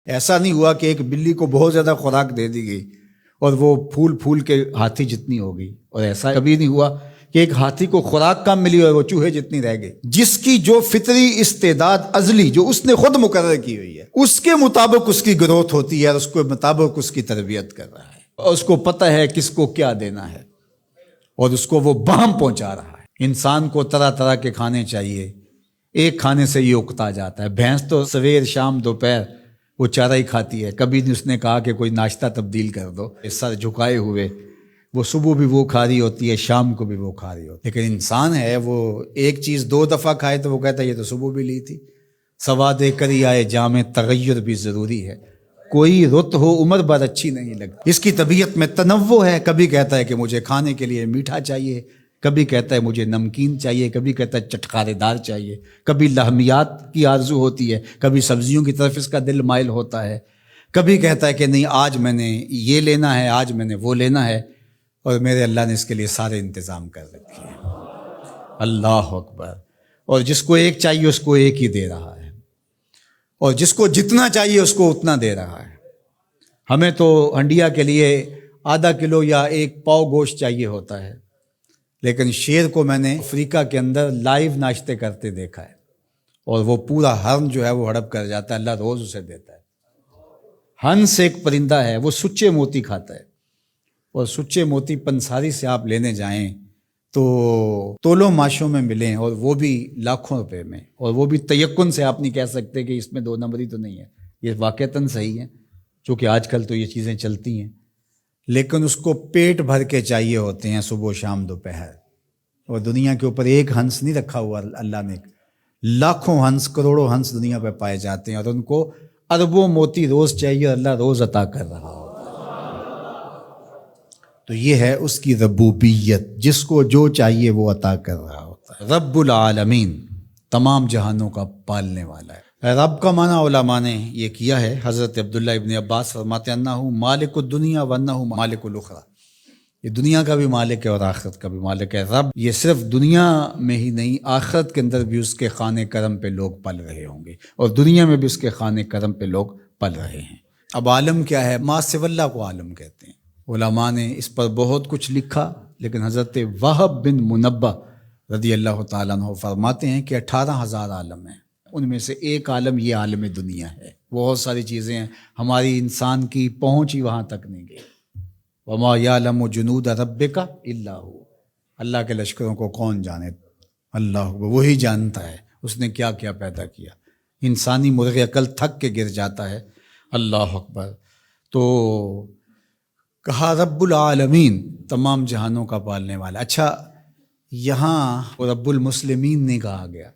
ایسا نہیں ہوا کہ ایک بلی کو بہت زیادہ خوراک دے دی گئی اور وہ پھول پھول کے ہاتھی جتنی ہو گئی، اور ایسا کبھی نہیں ہوا کہ ایک ہاتھی کو خوراک کم ملی اور وہ چوہے جتنی رہ گئی۔ جس کی جو فطری استعداد ازلی جو اس نے خود مقرر کی ہوئی ہے، اس کے مطابق اس کی گروتھ ہوتی ہے اور اس کے مطابق اس کی تربیت کر رہا ہے، اور اس کو پتہ ہے کس کو کیا دینا ہے، اور اس کو وہ بہم پہنچا رہا ہے۔ انسان کو طرح طرح کے کھانے چاہیے، ایک کھانے سے یہ اکتا جاتا ہے۔ بھینس تو سویر شام دوپہر وہ چارہ ہی کھاتی ہے، کبھی نہیں اس نے کہا کہ کوئی ناشتہ تبدیل کر دو۔ سر جھکائے ہوئے وہ صبح بھی وہ کھا رہی ہوتی ہے، شام کو بھی وہ کھا رہی ہوتی ہے، لیکن انسان ہے وہ ایک چیز 2 دفعہ کھائے تو وہ کہتا ہے یہ تو صبح بھی لی تھی۔ سواد کر ہی آئے جام تغیر بھی ضروری ہے، کوئی رت ہو عمر بھر اچھی نہیں لگتی۔ اس کی طبیعت میں تنوع ہے، کبھی کہتا ہے کہ مجھے کھانے کے لیے میٹھا چاہیے، کبھی کہتا ہے مجھے نمکین چاہیے، کبھی کہتا ہے چٹخارے دار چاہیے، کبھی لحمیات کی آرزو ہوتی ہے، کبھی سبزیوں کی طرف اس کا دل مائل ہوتا ہے، کبھی کہتا ہے کہ نہیں آج میں نے یہ لینا ہے، آج میں نے وہ لینا ہے، اور میرے اللہ نے اس کے لیے سارے انتظام کر رکھے ہیں۔ اللہ اکبر۔ اور جس کو ایک چاہیے اس کو ایک ہی دے رہا ہے، اور جس کو جتنا چاہیے اس کو اتنا دے رہا ہے۔ ہمیں تو ہنڈیا کے لیے ½ کلو یا 1 پاؤ گوشت چاہیے ہوتا ہے، لیکن شیر کو میں نے افریقہ کے اندر لائیو ناشتے کرتے دیکھا ہے، اور وہ پورا ہرن جو ہے وہ ہڑپ کر جاتا ہے، اللہ روز اسے دیتا ہے۔ ہنس ایک پرندہ ہے، وہ سچے موتی کھاتا ہے، اور سچے موتی پنساری سے آپ لینے جائیں تو تولوں ماشوں میں ملیں، اور وہ بھی لاکھوں روپے میں، اور وہ بھی تیقن سے آپ نہیں کہہ سکتے کہ اس میں 2 نمبری تو نہیں ہے، یہ واقعتاً صحیح ہے، چونکہ آج کل تو یہ چیزیں چلتی ہیں، لیکن اس کو پیٹ بھر کے چاہیے ہوتے ہیں صبح شام دوپہر۔ اور دنیا کے اوپر ایک ہنس نہیں رکھا ہوا اللہ نے، لاکھوں ہنس کروڑوں ہنس دنیا پہ پائے جاتے ہیں، اور ان کو اربوں موتی روز چاہیے، اللہ روز عطا کر رہا ہوتا ہے۔ تو یہ ہے اس کی ربوبیت، جس کو جو چاہیے وہ عطا کر رہا ہوتا ہے۔ رب العالمین، تمام جہانوں کا پالنے والا ہے۔ رب کا معنی علماء نے یہ کیا ہے، حضرت عبداللہ ابن عباس فرماتے ہیں انہ مالک الدنیا وانہ مالک الاخرى، یہ دنیا کا بھی مالک ہے اور آخرت کا بھی مالک ہے۔ رب یہ صرف دنیا میں ہی نہیں، آخرت کے اندر بھی اس کے خانے کرم پہ لوگ پل رہے ہوں گے، اور دنیا میں بھی اس کے خانے کرم پہ لوگ پل رہے ہیں۔ اب عالم کیا ہے؟ ما سوی اللہ کو عالم کہتے ہیں۔ علماء نے اس پر بہت کچھ لکھا، لیکن حضرت وہب بن منبہ رضی اللہ تعالیٰ عنہ فرماتے ہیں کہ 18,000 عالم ہیں، ان میں سے ایک عالم یہ عالم دنیا ہے۔ بہت ساری چیزیں ہیں، ہماری انسان کی پہنچ ہی وہاں تک نہیں گئی۔ وما یعلم جنود ربک الا هو، اللہ کے لشکروں کو کون جانے؟ اللہ وہی جانتا ہے اس نے کیا کیا پیدا کیا۔ انسانی مرغ عقل تھک کے گر جاتا ہے۔ اللہ اکبر۔ تو کہا رب العالمین، تمام جہانوں کا پالنے والا۔ اچھا، یہاں رب المسلمین نہیں کہا گیا،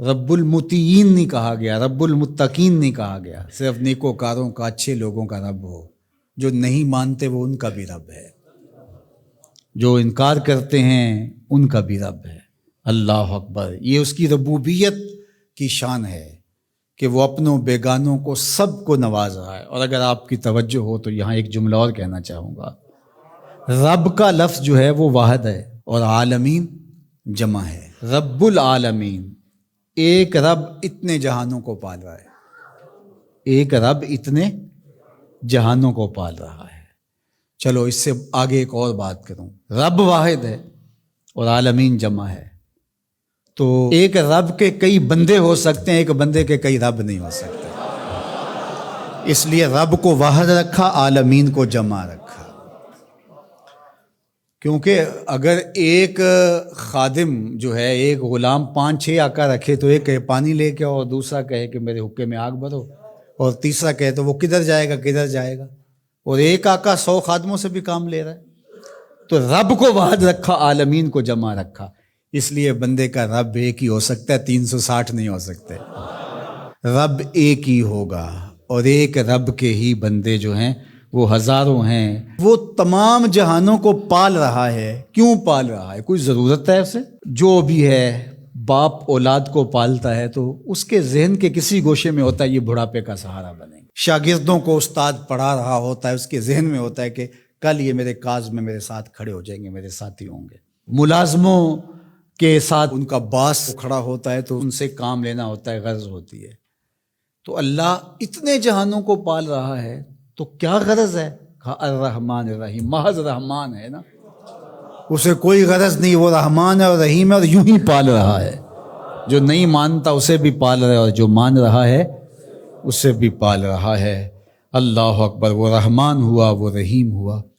رب المطیعین نہیں کہا گیا، رب المتقین نہیں کہا گیا، صرف نیکوکاروں کا، اچھے لوگوں کا رب ہو۔ جو نہیں مانتے وہ ان کا بھی رب ہے، جو انکار کرتے ہیں ان کا بھی رب ہے۔ اللہ اکبر۔ یہ اس کی ربوبیت کی شان ہے کہ وہ اپنوں بیگانوں کو سب کو نواز رہا ہے۔ اور اگر آپ کی توجہ ہو تو یہاں ایک جملہ اور کہنا چاہوں گا، رب کا لفظ جو ہے وہ واحد ہے اور عالمین جمع ہے۔ رب العالمین، ایک رب اتنے جہانوں کو پال رہا ہے، ایک رب اتنے جہانوں کو پال رہا ہے۔ چلو اس سے آگے ایک اور بات کروں، رب واحد ہے اور عالمین جمع ہے، تو ایک رب کے کئی بندے ہو سکتے ہیں، ایک بندے کے کئی رب نہیں ہو سکتے۔ اس لیے رب کو واحد رکھا، عالمین کو جمع رکھا، کیونکہ اگر ایک خادم جو ہے، ایک غلام 5-6 آقا رکھے تو ایک کہے پانی لے کے، اور دوسرا کہے کہ میرے حقے میں آگ بھرو، اور تیسرا کہے تو وہ کدھر جائے گا، اور ایک آقا 100 خادموں سے بھی کام لے رہا ہے۔ تو رب کو واحد رکھا، عالمین کو جمع رکھا، اس لیے بندے کا رب ایک ہی ہو سکتا ہے، 360 نہیں ہو سکتے۔ رب ایک ہی ہوگا، اور ایک رب کے ہی بندے جو ہیں وہ ہزاروں ہیں۔ وہ تمام جہانوں کو پال رہا ہے۔ کیوں پال رہا ہے؟ کوئی ضرورت ہے اسے؟ جو بھی ہے، باپ اولاد کو پالتا ہے تو اس کے ذہن کے کسی گوشے میں ہوتا ہے یہ بڑھاپے کا سہارا بنے گا۔ شاگردوں کو استاد پڑھا رہا ہوتا ہے، اس کے ذہن میں ہوتا ہے کہ کل یہ میرے کاز میں میرے ساتھ کھڑے ہو جائیں گے، میرے ساتھی ہوں گے۔ ملازموں کے ساتھ ان کا باس کھڑا ہوتا ہے تو ان سے کام لینا ہوتا ہے، غرض ہوتی ہے۔ تو اللہ اتنے جہانوں کو پال رہا ہے تو کیا غرض ہے؟ کہا الرحمن الرحیم، محض رحمان ہے نا، اسے کوئی غرض نہیں، وہ رحمان ہے اور رحیم ہے اور یوں ہی پال رہا ہے. جو نہیں مانتا اسے بھی پال رہا ہے اور جو مان رہا ہے اسے بھی پال رہا ہے. اللہ اکبر. وہ رحمان ہوا، وہ رحیم ہوا.